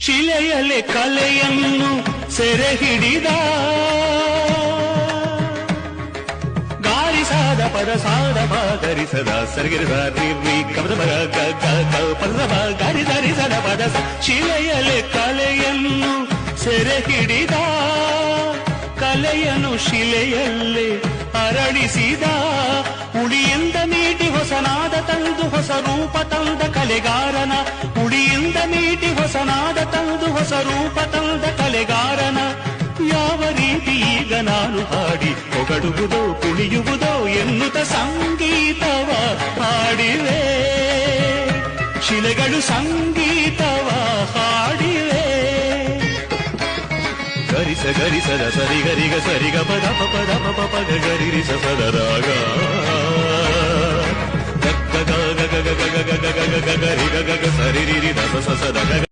ಶಿಲೆಯಲೆ ಕಲೆಯನ್ನು ಸೆರೆ ಹಿಡಿದ ಗಾರಿಸಾದ ಪದಸಾದ ಪಾದರಿಸದ ಸರಿಗಿರಿಸ ನಿರ್ವಿ ಕಮದ ಮಗ ಪದ ಗಾರಿಸದ ಪದ ಶಿಲೆಯಲೆ ಕಲೆಯನ್ನು ಸೆರೆ ಹಿಡಿದ ಕಲೆಯನ್ನು ಶಿಲೆಯಲ್ಲೇ ಅರಳಿಸಿದ ಉಳಿಯಿಂದ ಮೀಟಿ ಹೊಸನಾದ ತಂದು ಹೊಸ ರೂಪ ತಂದ ಕಲೆಗಾರನ ಉಳಿಯಿಂದ ಮೀಟಿ ಹೊಸನಾದ ತಂದು ಹೊಸ ರೂಪ ತಂದ ಕಲೆಗಾರನ ಯಾವ ರೀತಿ ಈಗ ನಾನು ಹಾಡಿ ಹೊಗಡುವುದೋ ಕುಣಿಯುವುದೋ ಎನ್ನುತ್ತ ಸಂಗೀತವ ಹಾಡಿವೆ ಶಿಲೆಗಳು ಸಂಗೀತವ ಹಾಡಿವೆ ಗರಿಸ ಗರಿಸದ ಸರಿ ಗರಿಗ ಸರಿಗ ಪದ ಪದ ಪದ ಗರಿರಿಸ ಸದರಾಗ ಗಗ ಗಗ ಗಗ ಗಗ ಗಗ ಗಗ ಗಗ ಸರಿ ರಿ ದ ಸ ಸ ದ